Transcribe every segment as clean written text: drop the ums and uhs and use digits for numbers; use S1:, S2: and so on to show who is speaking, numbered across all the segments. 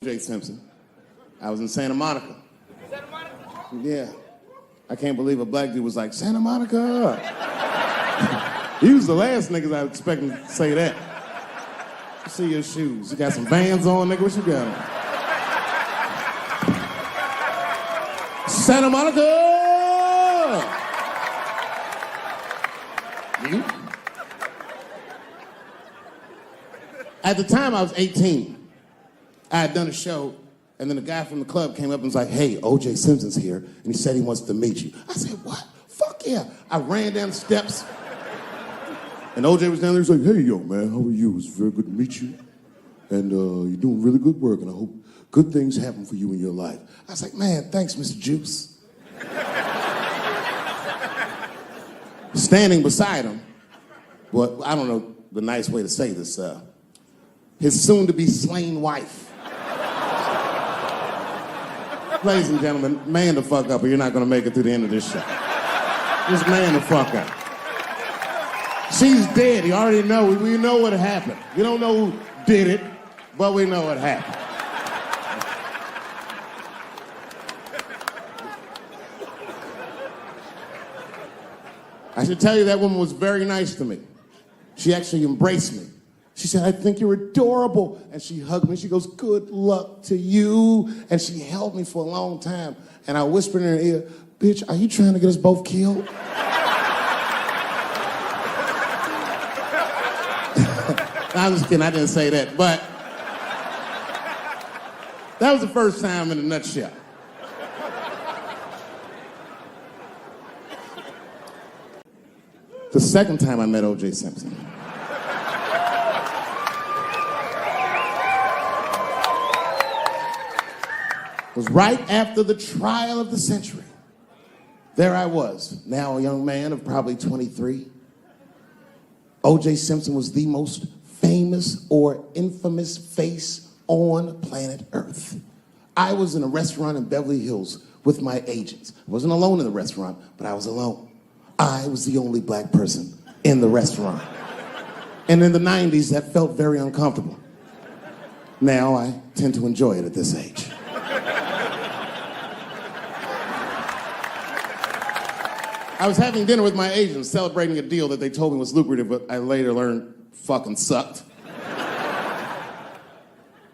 S1: O.J. Simpson. I was in Santa Monica.
S2: Santa Monica?
S1: Yeah. I can't believe a black dude was like, Santa Monica. He was the last niggas I was expecting to say that. Let's see your shoes. You got some Vans on, nigga? What you got on? Santa Monica! You? At the time, I was 18. I had done a show, and then a guy from the club came up and was like, hey, O.J. Simpson's here, and he said he wants to meet you. I said, what? Fuck yeah. I ran down the steps, and O.J. was down there. He was like, hey, yo, man, how are you? It's very good to meet you, and you're doing really good work, and I hope good things happen for you in your life. I was like, man, thanks, Mr. Juice. Standing beside him, well, I don't know the nice way to say this, his soon-to-be slain wife. Ladies and gentlemen, man the fuck up or you're not gonna make it through the end of this show. Just man the fuck up. She's dead, you already know, we know what happened. We don't know who did it, but we know what happened. I should tell you that woman was very nice to me. She actually embraced me. She said, I think you're adorable. And she hugged me. She goes, good luck to you. And she held me for a long time. And I whispered in her ear, bitch, are you trying to get us both killed? I'm just kidding, I didn't say that. But that was the first time in a nutshell. The second time I met O.J. Simpson. Was right after the trial of the century. There I was, now a young man of probably 23. O.J. Simpson was the most famous or infamous face on planet Earth. I was in a restaurant in Beverly Hills with my agents. I wasn't alone in the restaurant, but I was alone. I was the only black person in the restaurant. And in the 90s, that felt very uncomfortable. Now I tend to enjoy it at this age. I was having dinner with my agents, celebrating a deal that they told me was lucrative, but I later learned fucking sucked.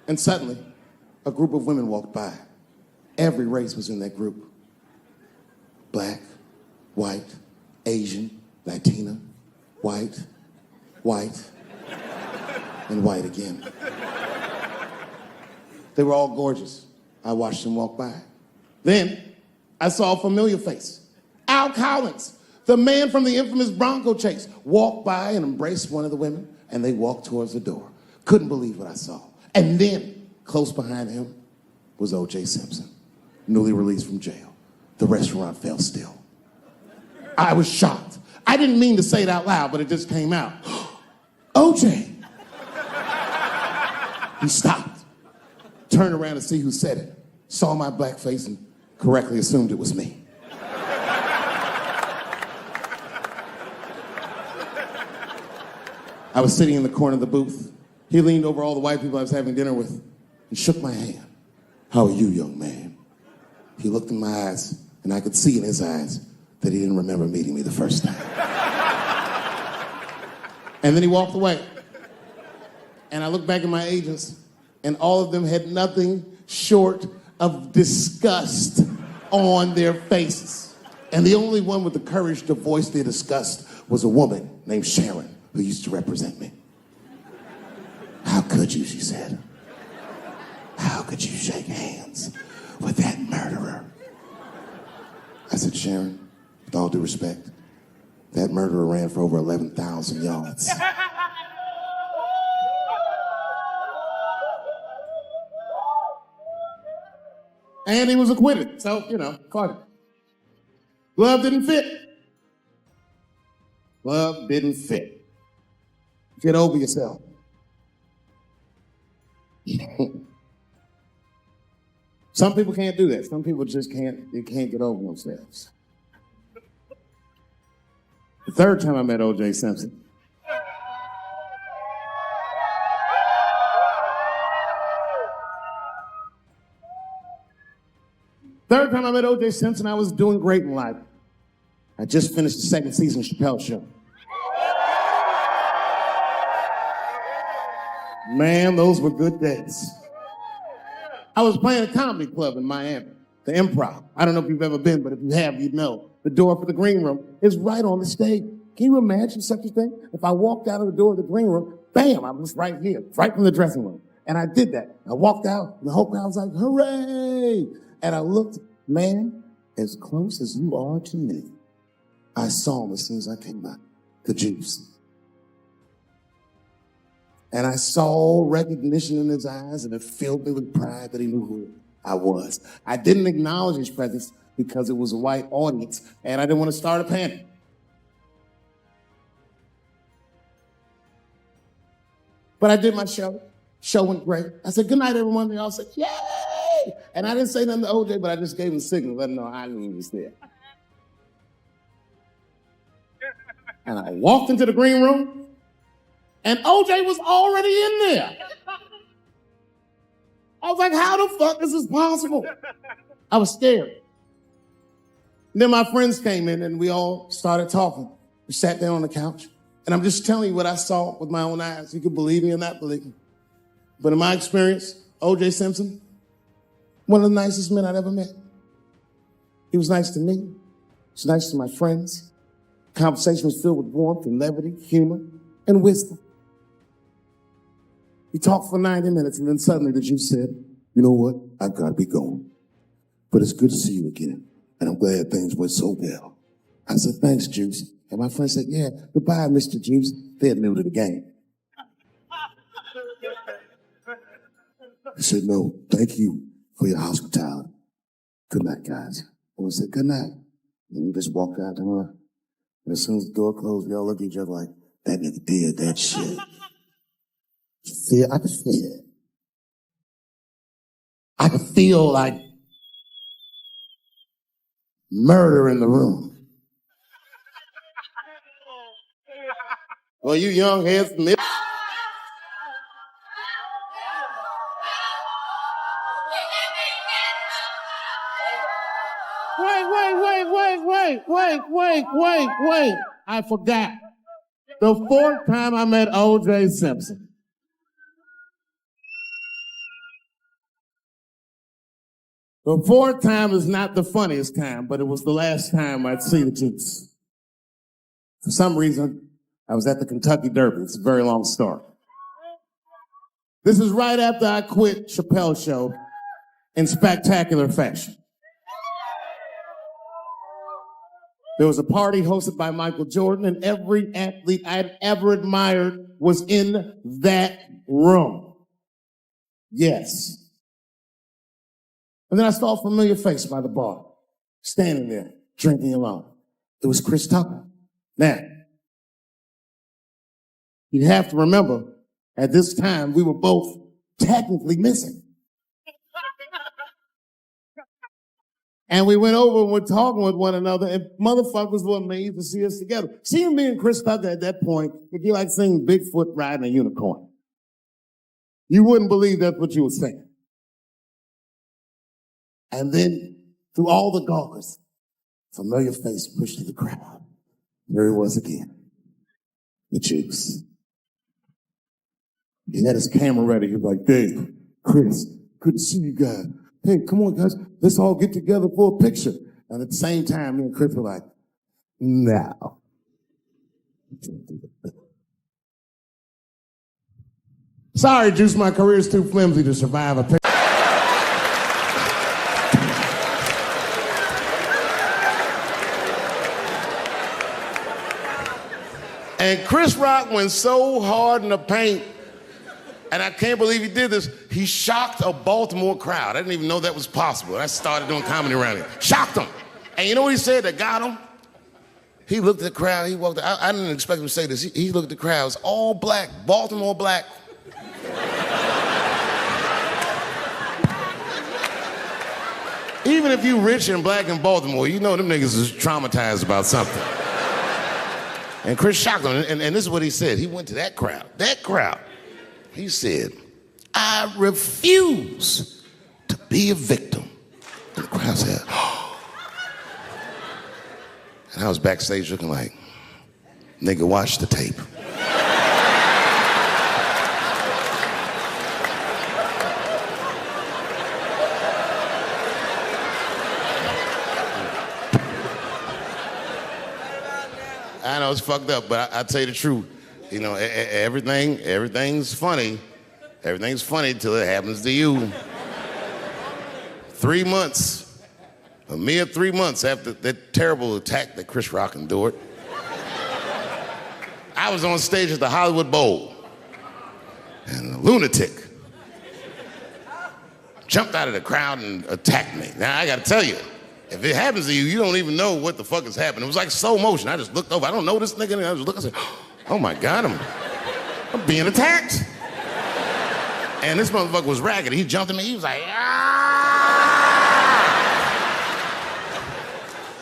S1: And suddenly, a group of women walked by. Every race was in that group. Black, white, Asian, Latina, white, and white again. They were all gorgeous. I watched them walk by. Then, I saw a familiar face. Al Collins, the man from the infamous Bronco chase, walked by and embraced one of the women, and they walked towards the door. Couldn't believe what I saw. And then, close behind him, was O.J. Simpson, newly released from jail. The restaurant fell still. I was shocked. I didn't mean to say it out loud, but it just came out. O.J. He stopped, turned around to see who said it, saw my black face, and correctly assumed it was me. I was sitting in the corner of the booth. He leaned over all the white people I was having dinner with and shook my hand. How are you, young man? He looked in my eyes, and I could see in his eyes that he didn't remember meeting me the first time. And then he walked away. And I looked back at my agents, and all of them had nothing short of disgust on their faces. And the only one with the courage to voice their disgust was a woman named Sharon, who used to represent me. How could you, she said. How could you shake hands with that murderer? I said, Sharon, with all due respect, that murderer ran for over 11,000 yards. And he was acquitted, so, you know, fuck it. Glove didn't fit. Glove didn't fit. Get over yourself. Some people can't do that. Some people just can't get over themselves. The third time I met O.J. Simpson, Third time I met O.J. Simpson, I was doing great in life. I just finished the second season of Chappelle Show. Man, those were good days. I was playing a comedy club in Miami, the Improv. I don't know if you've ever been, but if you have, you'd know. The door for the green room is right on the stage. Can you imagine such a thing? If I walked out of the door of the green room, bam, I was right here, right from the dressing room. And I did that. I walked out, and the whole crowd was like, hooray! And I looked, man, as close as you are to me, I saw him as soon as I came out, the Juice. And I saw recognition in his eyes, and it filled me with pride that he knew who I was. I didn't acknowledge his presence because it was a white audience, and I didn't want to start a panic. But I did my show. Show went great. I said, good night, everyone. They all said, yay! And I didn't say nothing to OJ, but I just gave him a signal, let him know I knew he was there. And I walked into the green room, and OJ was already in there. I was like, how the fuck is this possible? I was scared. And then my friends came in, and we all started talking. We sat down on the couch, and I'm just telling you what I saw with my own eyes. You can believe me or not believe me. But in my experience, O.J. Simpson, one of the nicest men I'd ever met. He was nice to me. He was nice to my friends. The conversation was filled with warmth and levity, humor, and wisdom. He talked for 90 minutes, and then suddenly the Juice said, you know what? I've got to be going. But it's good to see you again, and I'm glad things went so well. I said, thanks, Juice. And my friend said, yeah, goodbye, Mr. Juice. They're new to the game. I said, no, thank you for your hospitality. Good night, guys. And we said, good night. And we just walked out the door. And as soon as the door closed, we all looked at each other like, that nigga did that shit. I could feel it. I could feel like murder in the room. Well, you young heads, Wait. I forgot. The fourth time I met O.J. Simpson. The fourth time is not the funniest time, but it was the last time I'd see the Juice. For some reason, I was at the Kentucky Derby. It's a very long story. This is right after I quit Chappelle Show in spectacular fashion. There was a party hosted by Michael Jordan, and every athlete I'd ever admired was in that room. Yes. And then I saw a familiar face by the bar, standing there, drinking alone. It was Chris Tucker. Now, you have to remember, at this time, we were both technically missing. And we went over and were talking with one another, and motherfuckers were amazed to see us together. Seeing me and Chris Tucker at that point, it'd be like seeing Bigfoot riding a unicorn. You wouldn't believe that's what you were saying. And then, through all the gauze, familiar face pushed through the crowd. There he was again, the Juice. He had his camera ready. He was like, Dave, Chris, good to see you guys. Hey, come on, guys, let's all get together for a picture. And at the same time, me and Chris were like, no. Sorry, Juice, my career's too flimsy to survive a picture. And Chris Rock went so hard in the paint, and I can't believe he did this, he shocked a Baltimore crowd. I didn't even know that was possible. I started doing comedy around here. Shocked them. And you know what he said that got him? He looked at the crowd, he walked out. I didn't expect him to say this. He looked at the crowd, it was all black, Baltimore black. Even if you rich and black in Baltimore, you know them niggas is traumatized about something. And Chris shocked him, and this is what he said. He went to that crowd. He said, I refuse to be a victim in the crowd.
S2: I said, oh. And I was backstage looking like, nigga, watch the tape. I know it's fucked up, but I tell you the truth. You know, everything's funny. Everything's funny till it happens to you. 3 months, a mere 3 months after that terrible attack that Chris Rock endured, I was on stage at the Hollywood Bowl, and a lunatic jumped out of the crowd and attacked me. Now, I gotta tell you, if it happens to you, you don't even know what the fuck is happening. It was like slow motion. I just looked over. I don't know this nigga. And I was looking, I said, oh my God, I'm being attacked. And this motherfucker was ragged. He jumped at me. He was like,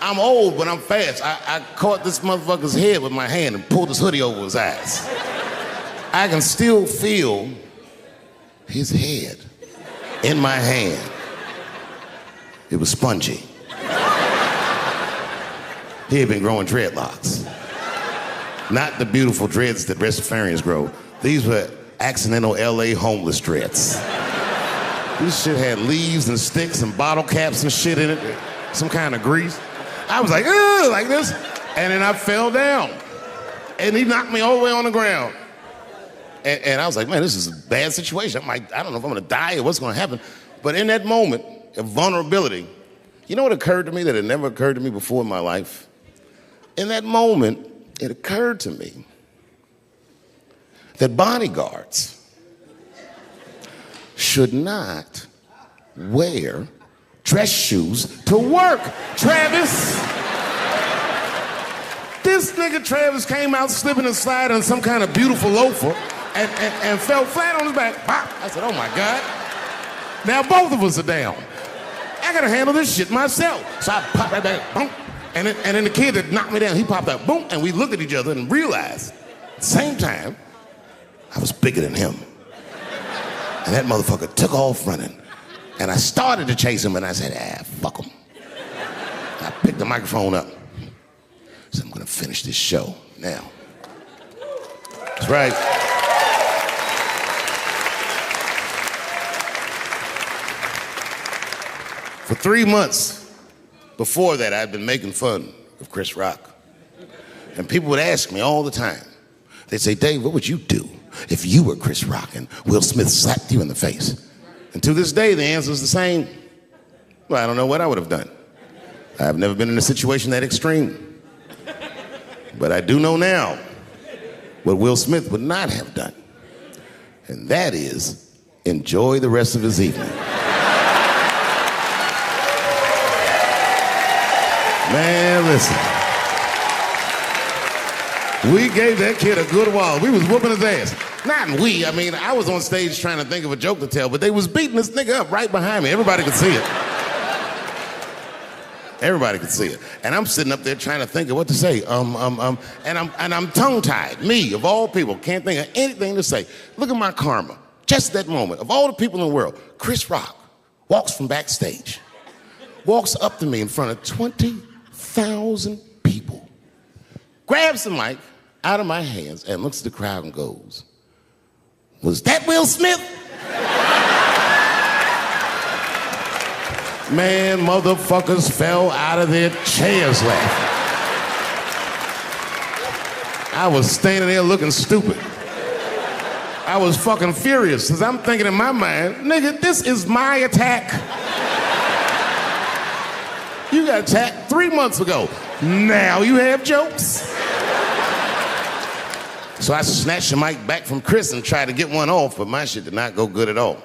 S2: I'm old, but I'm fast. I caught this motherfucker's head with my hand and pulled his hoodie over his eyes. I can still feel his head in my hand. It was spongy. He had been growing dreadlocks. Not the beautiful dreads that Rastafarians grow. These were accidental LA homeless dreads. This shit had leaves and sticks and bottle caps and shit in it, some kind of grease. I was like, ugh, like this. And then I fell down. And he knocked me all the way on the ground. And I was like, man, this is a bad situation. I'm like, I don't know if I'm gonna die or what's gonna happen. But in that moment of vulnerability, you know what occurred to me that had never occurred to me before in my life? In that moment, it occurred to me that bodyguards should not wear dress shoes to work. Travis. This nigga Travis came out slipping and sliding on some kind of beautiful loafer and fell flat on his back. Pop. I said, oh my God. Now both of us are down. I gotta handle this shit myself. So I popped right back, boom. And then the kid that knocked me down, he popped up, boom, and we looked at each other and realized at the same time, I was bigger than him. And that motherfucker took off running. And I started to chase him, and I said, fuck him. And I picked the microphone up. I said, I'm gonna finish this show now. That's right. For 3 months before that, I'd been making fun of Chris Rock. And people would ask me all the time. They'd say, Dave, what would you do if you were Chris Rock and Will Smith slapped you in the face? And to this day, the answer is the same. Well, I don't know what I would have done. I've never been in a situation that extreme. But I do know now what Will Smith would not have done. And that is enjoy the rest of his evening. Man, listen. We gave that kid a good while. We was whooping his ass. Not we, I mean, I was on stage trying to think of a joke to tell, but they was beating this nigga up right behind me. Everybody could see it. Everybody could see it. And I'm sitting up there trying to think of what to say. And I'm tongue-tied. Me, of all people, can't think of anything to say. Look at my karma. Just that moment. Of all the people in the world, Chris Rock walks from backstage, walks up to me in front of 20,000 people, grabs the mic out of my hands and looks at the crowd and goes, was that Will Smith? Man, motherfuckers fell out of their chairs laughing. I was standing there looking stupid. I was fucking furious, because I'm thinking in my mind, nigga, this is my attack. You got attacked 3 months ago. Now you have jokes. So I snatched the mic back from Chris and tried to get one off, but my shit did not go good at all.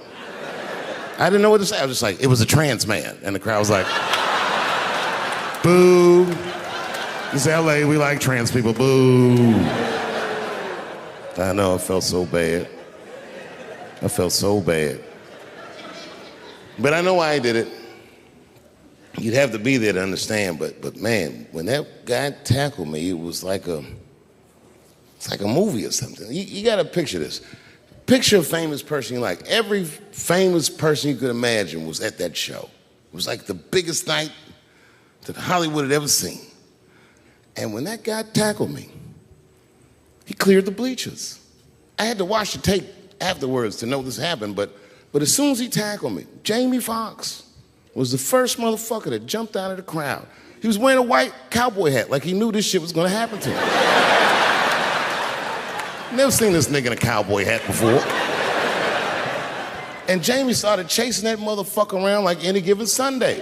S2: I didn't know what to say. I was just like, it was a trans man. And the crowd was like, boo. It's LA, we like trans people, boo. I know, I felt so bad. I felt so bad. But I know why I did it. You'd have to be there to understand, but man, when that guy tackled me, it was like it's like a movie or something. You gotta picture this. Picture a famous person you like. Every famous person you could imagine was at that show. was like the biggest night that Hollywood had ever seen. And when that guy tackled me, he cleared the bleachers. I had to watch the tape afterwards to know this happened, but as soon as he tackled me, Jamie Foxx was the first motherfucker that jumped out of the crowd. He was wearing a white cowboy hat like he knew this shit was gonna happen to him. Never seen this nigga in a cowboy hat before. And Jamie started chasing that motherfucker around like any given Sunday.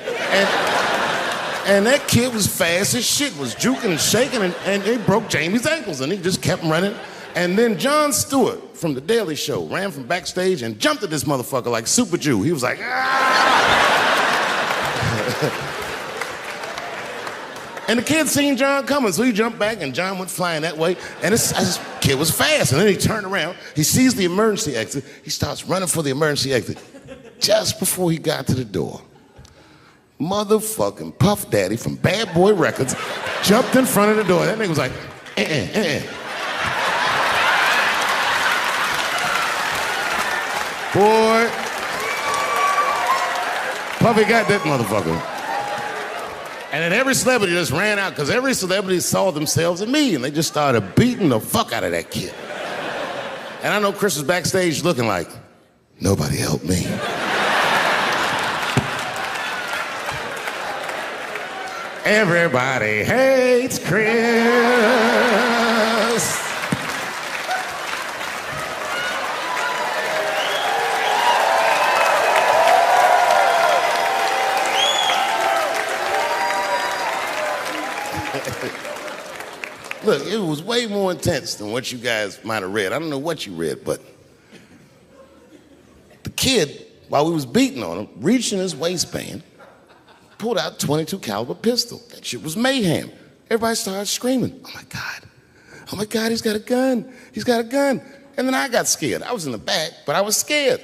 S2: And that kid was fast as shit, was juking and shaking, and it broke Jamie's ankles, and he just kept running. And then Jon Stewart from The Daily Show ran from backstage and jumped at this motherfucker like Super Jew. He was like, ah! And the kid seen Jon coming, so he jumped back, and Jon went flying that way. And this kid was fast, and then he turned around. He sees the emergency exit. He starts running for the emergency exit. Just before he got to the door, motherfucking Puff Daddy from Bad Boy Records jumped in front of the door. That nigga was like, Boy, Puffy got that motherfucker. And then every celebrity just ran out because every celebrity saw themselves in me, and they just started beating the fuck out of that kid. And I know Chris was backstage looking like, nobody helped me. Everybody hates Chris. Look, it was way more intense than what you guys might have read. I don't know what you read, but the kid, while we was beating on him, reached in his waistband, pulled out a .22 caliber pistol. That shit was mayhem. Everybody started screaming, oh my God, he's got a gun, he's got a gun. And then I got scared. I was in the back, but I was scared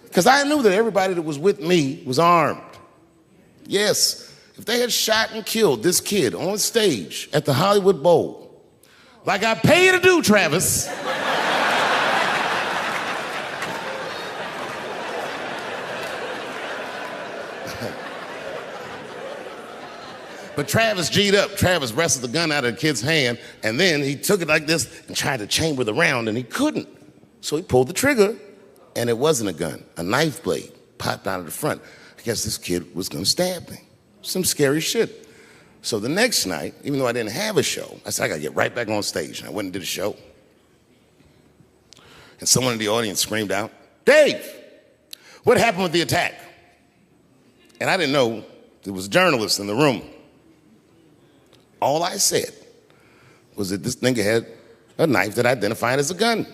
S2: because I knew that everybody that was with me was armed. Yes, if they had shot and killed this kid on stage at the Hollywood Bowl, like I pay you to do, Travis. But Travis G'd up. Travis wrestled the gun out of the kid's hand, and then he took it like this and tried to chamber the round, and he couldn't. So he pulled the trigger, and it wasn't a gun. A knife blade popped out of the front. I guess this kid was gonna stab me. Some scary shit. So the next night, even though I didn't have a show, I said, I gotta get right back on stage. And I went and did a show. And someone in the audience screamed out, Dave, what happened with the attack? And I didn't know there was journalists in the room. All I said was that this nigga had a knife that identified as a gun.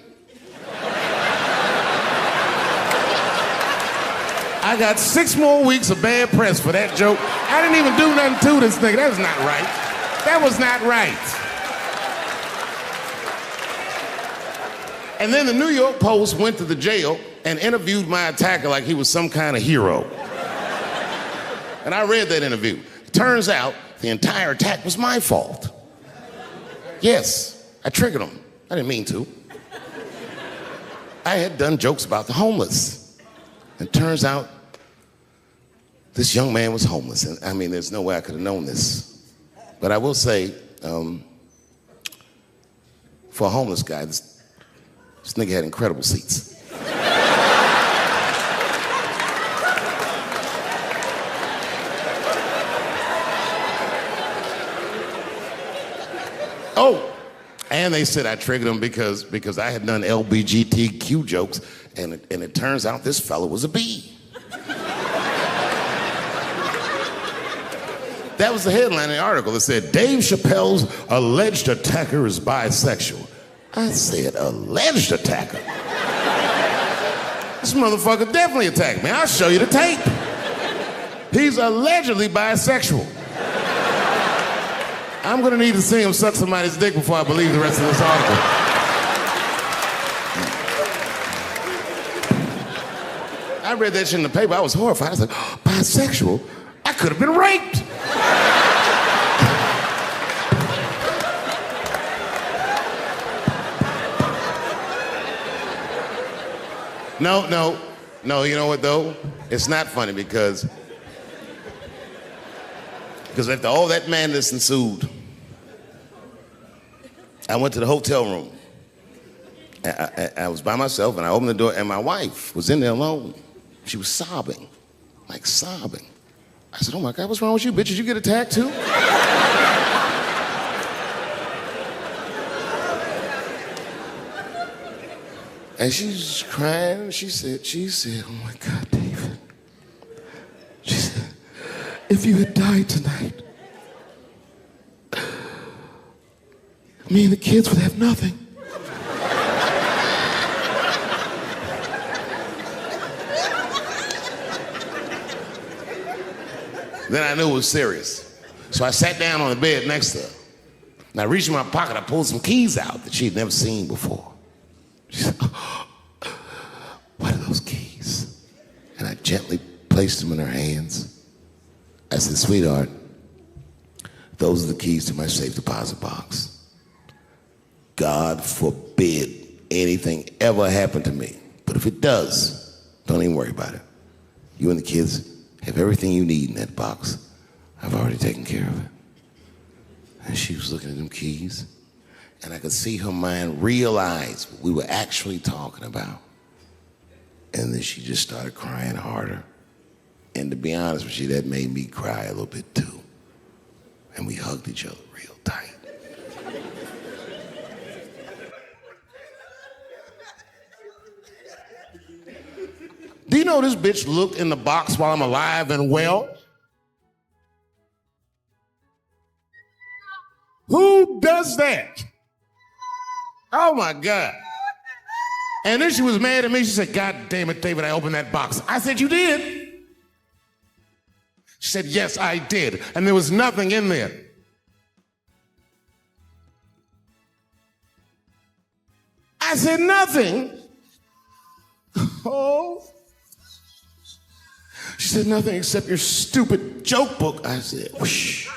S2: I got 6 more weeks of bad press for that joke. I didn't even do nothing to this nigga. That was not right. That was not right. And then the New York Post went to the jail and interviewed my attacker like he was some kind of hero. And I read that interview. It turns out the entire attack was my fault. Yes, I triggered him. I didn't mean to. I had done jokes about the homeless. And turns out this young man was homeless. And I mean, there's no way I could have known this. But I will say, for a homeless guy, this nigga had incredible seats. Oh, and they said I triggered him because I had done LBGTQ jokes, and it turns out this fella was a B. That was the headline in the article. It said, Dave Chappelle's alleged attacker is bisexual. I said, alleged attacker? This motherfucker definitely attacked me. I'll show you the tape. He's allegedly bisexual. I'm gonna need to see him suck somebody's dick before I believe the rest of this article. I read that shit in the paper. I was horrified. I was like, oh, bisexual? I could have been raped. No, you know what though? It's not funny because Because after all that madness ensued, I went to the hotel room. I was by myself, and I opened the door, and my wife was in there alone. She was sobbing, like sobbing. I said, oh my God, what's wrong with you, bitch? Did you get attacked too? And she's crying. She said, oh my God, David. She said, if you had died tonight, me and the kids would have nothing. Then I knew it was serious. So I sat down on the bed next to her. And I reached in my pocket, I pulled some keys out that she had never seen before. She said, oh, what are those keys? And I gently placed them in her hands. I said, sweetheart, those are the keys to my safe deposit box. God forbid anything ever happen to me. But if it does, don't even worry about it. You and the kids have everything you need in that box. I've already taken care of it. And she was looking at them keys, and I could see her mind realize what we were actually talking about. And then she just started crying harder. And to be honest with you, that made me cry a little bit too. And we hugged each other real tight. Do you know this bitch looked in the box while I'm alive and well? Who does that? Oh my God. And then she was mad at me. She said, God damn it, David, I opened that box. I said, you did? She said, yes, I did. And there was nothing in there. I said, nothing? Oh. She said, nothing except your stupid joke book. I said, whoosh.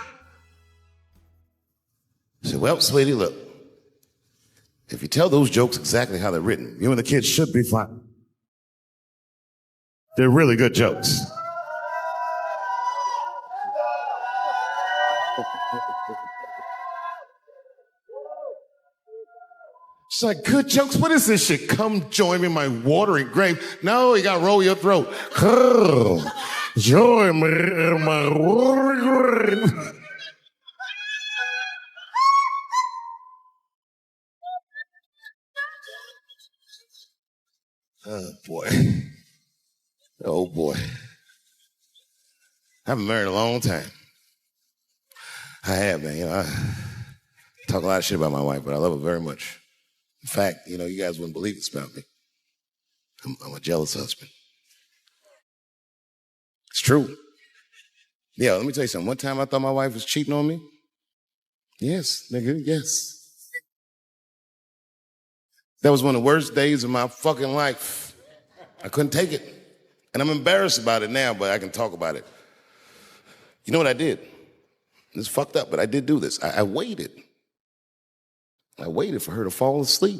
S2: I said, well, sweetie, look. If you tell those jokes exactly how they're written, you and the kids should be fine. They're really good jokes. She's like, good jokes? What is this shit? Come join me in my watery grave. No, you gotta roll your throat. Join me in my watery grave. Oh, boy. Oh, boy. I've been married a long time. I have, man. You know, I talk a lot of shit about my wife, but I love her very much. In fact, you know, you guys wouldn't believe this about me. I'm a jealous husband. It's true. Yeah, let me tell you something. One time I thought my wife was cheating on me. Yes, nigga, yes. That was one of the worst days of my fucking life. I couldn't take it. And I'm embarrassed about it now, but I can talk about it. You know what I did? It's fucked up, but I did do this. I waited. I waited for her to fall asleep.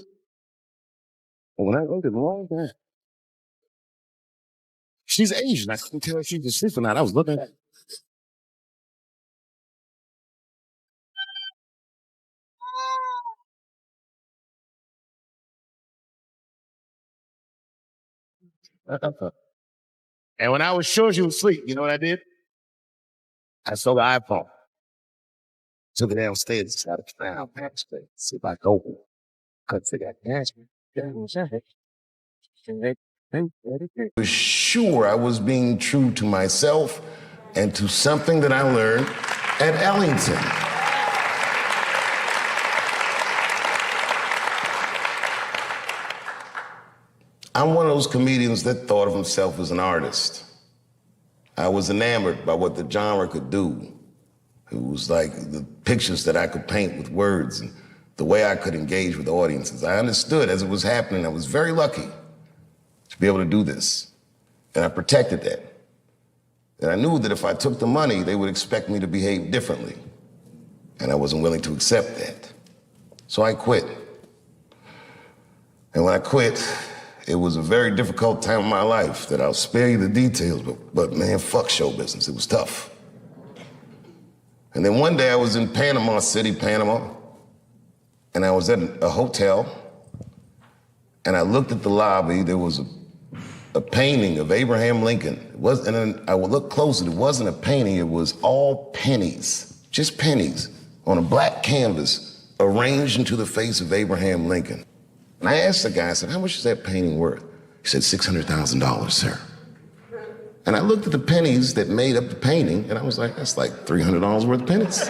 S2: And when I looked at the wrong time, she's Asian. I couldn't tell if she was asleep or not. I was looking at her. And when I was sure she was asleep, you know what I did? I stole the iPhone. Took it downstairs, decided to find out backstage. See if I could open it. Couldn't figure out the answer. I was sure I was being true to myself and to something that I learned at Ellington. I'm one of those comedians that thought of himself as an artist. I was enamored by what the genre could do. It was like the pictures that I could paint with words and the way I could engage with audiences. I understood as it was happening. I was very lucky to be able to do this. And I protected that. And I knew that if I took the money, they would expect me to behave differently. And I wasn't willing to accept that. So I quit. And when I quit, it was a very difficult time in my life that I'll spare you the details, but man, fuck show business. It was tough.
S3: And then one day I was in Panama City, Panama, and I was at a hotel, and I looked at the lobby. There was a painting of Abraham Lincoln. And then I would look closer. It wasn't a painting. It was all pennies, just pennies, on a black canvas, arranged into the face of Abraham Lincoln. And I asked the guy, I said, how much is that painting worth? He said, $600,000, sir. And I looked at the pennies that made up the painting, and I was like, that's like $300 worth of pennies.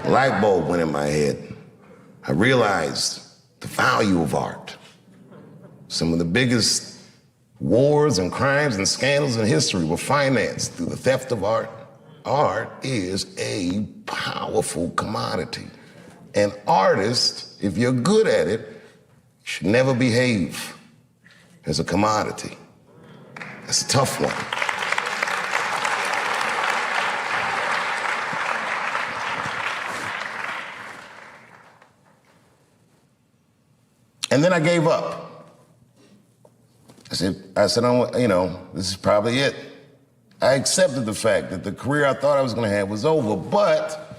S3: A light bulb went in my head. I realized the value of art. Some of the biggest wars and crimes and scandals in history were financed through the theft of art. Art is a powerful commodity. And artists, if you're good at it, should never behave as a commodity. That's a tough one. And then I gave up. I said, this is probably it. I accepted the fact that the career I thought I was gonna have was over, but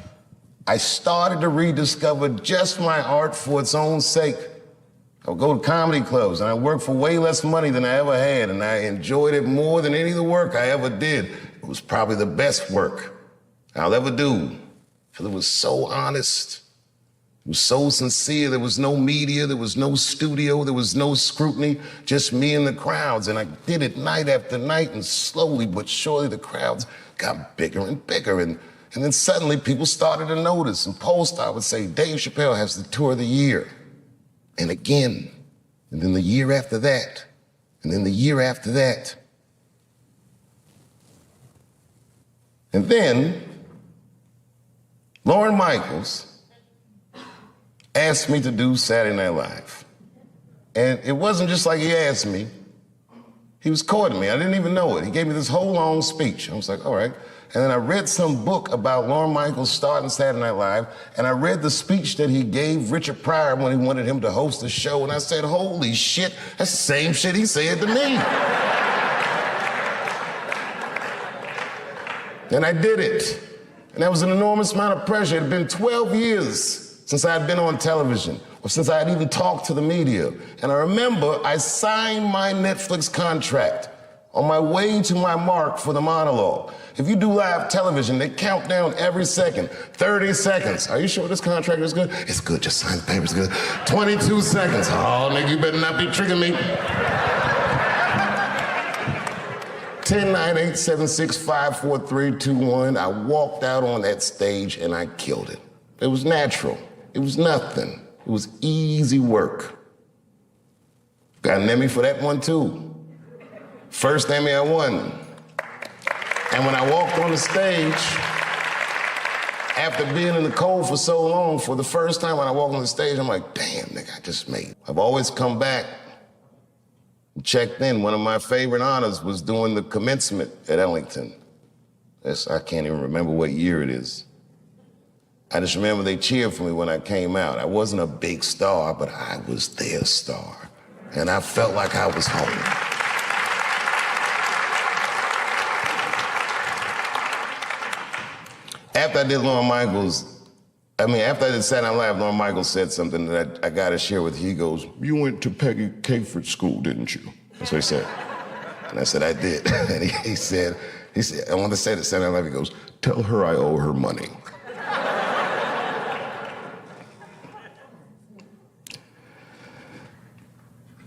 S3: I started to rediscover just my art for its own sake. I would go to comedy clubs, and I worked for way less money than I ever had, and I enjoyed it more than any of the work I ever did. It was probably the best work I'll ever do, because it was so honest. It was so sincere. There was no media, there was no studio, there was no scrutiny, just me and the crowds. And I did it night after night, and slowly but surely the crowds got bigger and bigger. And then suddenly people started to notice, and Polestar would say, Dave Chappelle has the tour of the year. And again, and then the year after that, and then the year after that. And then Lorne Michaels asked me to do Saturday Night Live. And it wasn't just like he asked me. He was courting me. I didn't even know it. He gave me this whole long speech. I was like, all right. And then I read some book about Lorne Michaels starting Saturday Night Live, and I read the speech that he gave Richard Pryor when he wanted him to host the show, and I said, holy shit, that's the same shit he said to me. And I did it. And that was an enormous amount of pressure. It had been 12 years since I had been on television, or since I had even talked to the media. And I remember I signed my Netflix contract on my way to my mark for the monologue. If you do live television, they count down every second. 30 seconds. Are you sure this contract is good? It's good, just sign the paper, it's good. 22 seconds. Oh, nigga, you better not be tricking me. 10, 9, 8, 7, 6, 5, 4, 3, 2, 1. I walked out on that stage and I killed it. It was natural. It was nothing. It was easy work. Got an Emmy for that one too. First Emmy I won. And when I walked on the stage, after being in the cold for so long, for the first time when I walked on the stage, I'm like, damn, nigga, I just made it. I've always come back and checked in. One of my favorite honors was doing the commencement at Ellington. I can't even remember what year it is. I just remember they cheered for me when I came out. I wasn't a big star, but I was their star. And I felt like I was home. After I did Lorne Michaels, after I did Saturday Night Live, Lorne Michaels said something that I got to share with you. He goes, you went to Peggy Caford School, didn't you? That's what he said. And I said, I did. And he said, I want to say to Saturday Night Live, he goes, tell her I owe her money.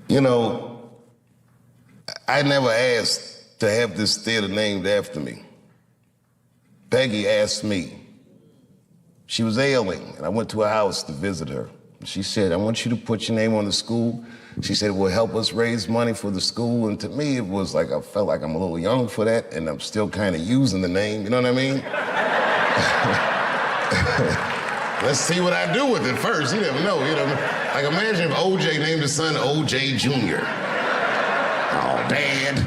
S3: You know, I never asked to have this theater named after me. Peggy asked me. She was ailing, and I went to her house to visit her. She said, I want you to put your name on the school. She said, it will help us raise money for the school. And to me, it was like, I felt like I'm a little young for that, and I'm still kind of using the name, you know what I mean? Let's see what I do with it first. You never know, you know. Like, imagine if OJ named his son OJ Jr. Oh, Dad.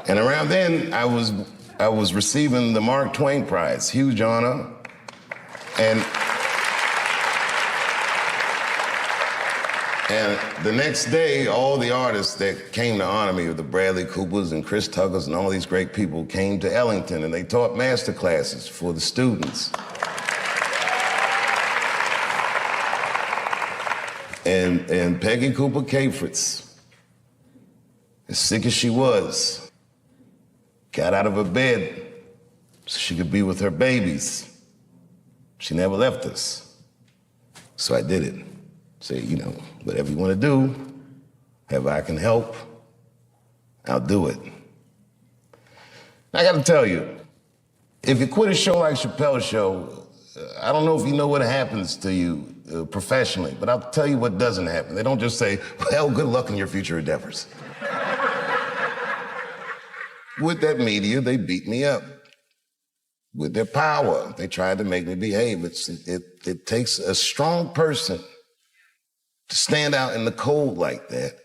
S3: And around then, I was receiving the Mark Twain Prize, huge honor. And the next day, all the artists that came to honor me, the Bradley Coopers and Chris Tuckers and all these great people, came to Ellington and they taught master classes for the students. And Peggy Cooper Capritz, as sick as she was, got out of her bed so she could be with her babies. She never left us. So I did it. Say, you know, whatever you want to do, however I can help, I'll do it. I got to tell you, if you quit a show like Chappelle's show, I don't know if you know what happens to you professionally, but I'll tell you what doesn't happen. They don't just say, well, good luck in your future endeavors. With that media, they beat me up. With their power, they tried to make me behave. It takes a strong person to stand out in the cold like that.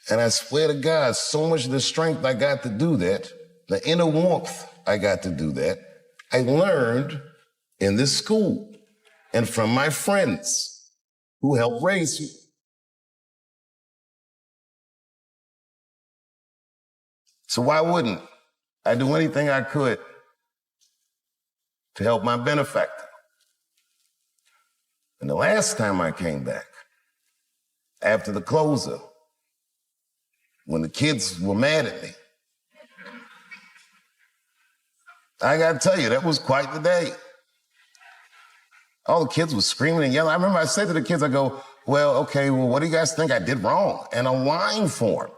S3: And I swear to God, so much of the strength I got to do that, the inner warmth I got to do that, I learned in this school and from my friends who helped raise me. So why wouldn't I do anything I could to help my benefactor? And the last time I came back, after the closer, when the kids were mad at me, I gotta tell you, that was quite the day. All the kids were screaming and yelling. I remember I said to the kids, I go, well, okay, well, what do you guys think I did wrong? And a line formed.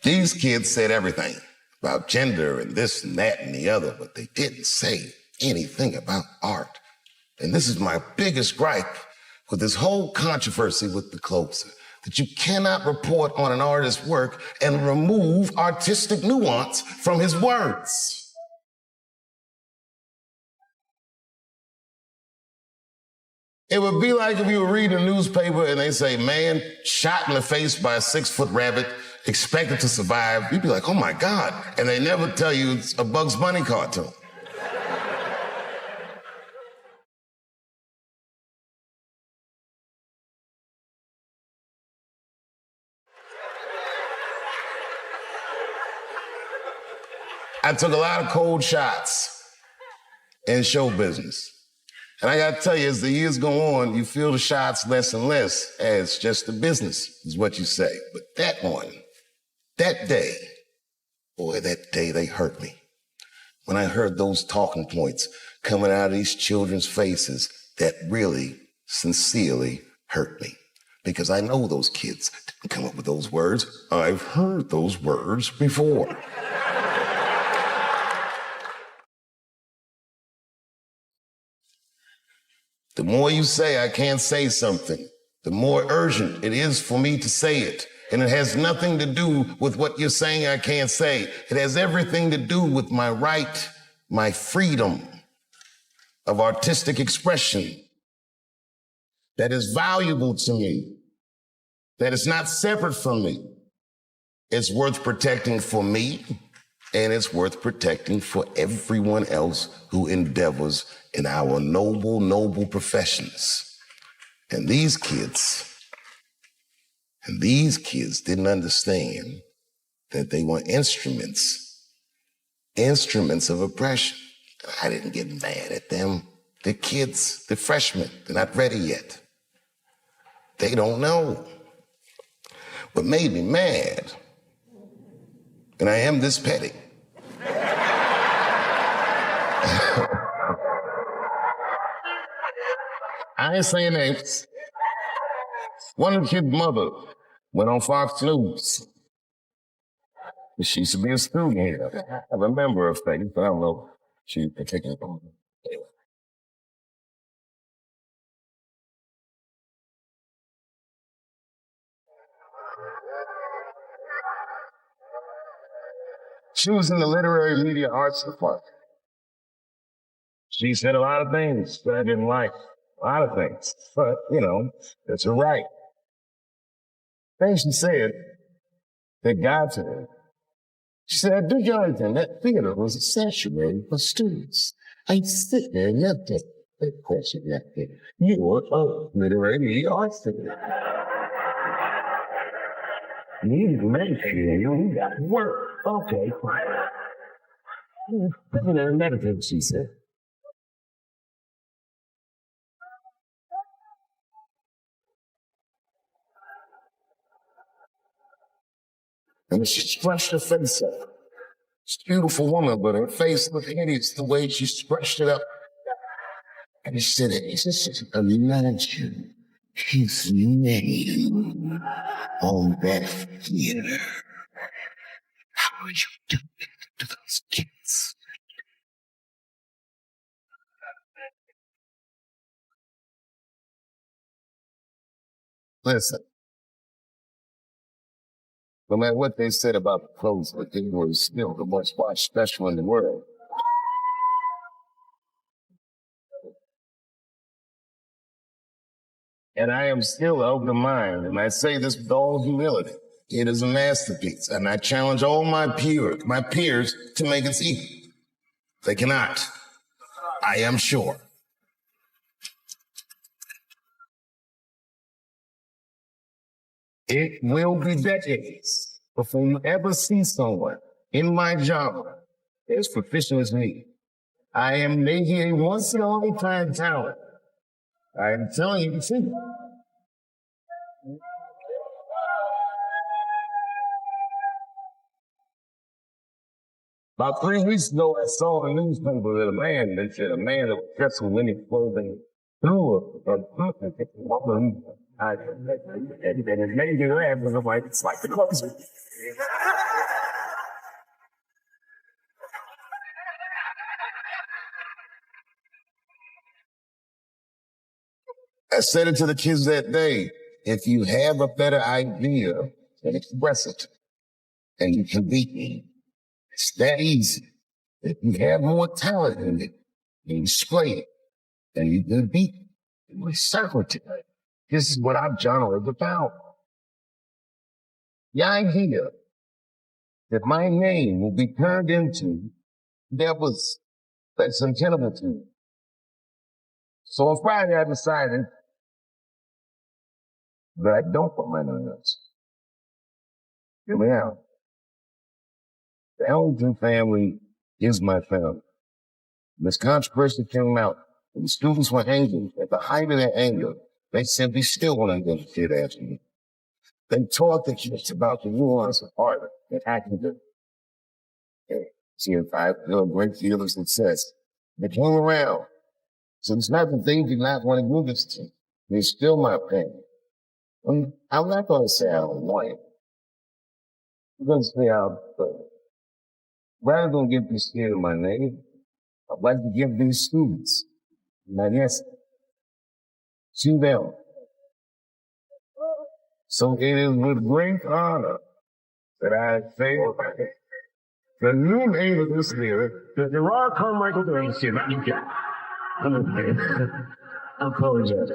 S3: These kids said everything about gender and this and that and the other, but they didn't say anything about art. And this is my biggest gripe with this whole controversy with the closer, that you cannot report on an artist's work and remove artistic nuance from his words. It would be like if you were reading a newspaper and they say, man shot in the face by a 6-foot rabbit, expected to survive. You'd be like, oh my God. And they never tell you it's a Bugs Bunny cartoon. I took a lot of cold shots in show business. And I gotta tell you, as the years go on, you feel the shots less and less as just a business, is what you say. But that one, that day, boy, that day they hurt me. When I heard those talking points coming out of these children's faces, that really, sincerely hurt me. Because I know those kids didn't come up with those words. I've heard those words before. The more you say I can't say something, the more urgent it is for me to say it. And it has nothing to do with what you're saying I can't say. It has everything to do with my right, my freedom of artistic expression that is valuable to me, that is not separate from me. It's worth protecting for me, and it's worth protecting for everyone else who endeavors in our noble, noble professions. And these kids didn't understand that they were instruments of oppression. I didn't get mad at them. They're kids, they're freshmen, they're not ready yet. They don't know. What made me mad, and I am this petty, I ain't saying names. One of the kids' mother went on Fox News. She used to be a student here. I remember her face, but I don't know. She taking it on. Anyway. She was in the literary media arts department. She said a lot of things that I didn't like. A lot of things. But, you know, that's her right. Then she said that God to her. She said, do you understand that theater was a sanctuary for students? I sit there and left it. Of course you left it. You were a literary arts student. You need to meditate, you got to work. Okay, fine. Put me there and meditate, she said. And she stretched her face up. She's a beautiful woman, but her face looked hideous the way she stretched it up. And she said, it's just imagine his name on that theater. How would you do it to those kids? Listen, no matter what they said about the clothes, but they were still the most watched special in the world. And I am still of the mind, and I say this with all humility. It is a masterpiece, and I challenge all my peers to make it equal. They cannot. I am sure. It will be decades before you ever see someone in my genre as proficient as me. I am maybe a once in a lifetime talent. I am telling you the truth. About 3 weeks ago, I saw in the newspaper that a man that was dressed with winning clothing threw a woman. And it made me laugh because I'm like, it's like the clothes. I said it to the kids that day. If you have a better idea, then express it. And you can beat me. It's that easy. If you have more talent in it, you display it. And you can beat me. You circle it. This is what our genre is about. The idea that my name will be turned into that's untenable to me. So on Friday, I decided that I don't put my name on it. Hear me out. The Ellington family is my family. This controversy came out, and the students were angry. At the height of their anger, they simply still want to get after me. They taught the kids about the nuance of art and acting. See, if I feel a great deal of success, they came around. So it's not that they did not want to do this to me. It's still my opinion. I'm not going to say I don't want it. I'm going to say rather than give this kid my name, I'd like to give these students my yes to them. So it is with great honor that I say the new name of this theater, the Gerard Carmichael Direction. I apologize.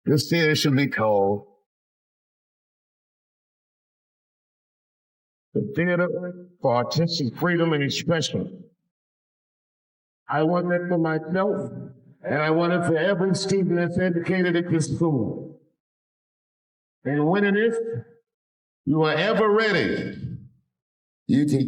S3: This theater should be called the Theater for Artistic Freedom and Expression. I want that for myself, and I want it for every student that's educated at this school. And when it is, you are ever ready. You can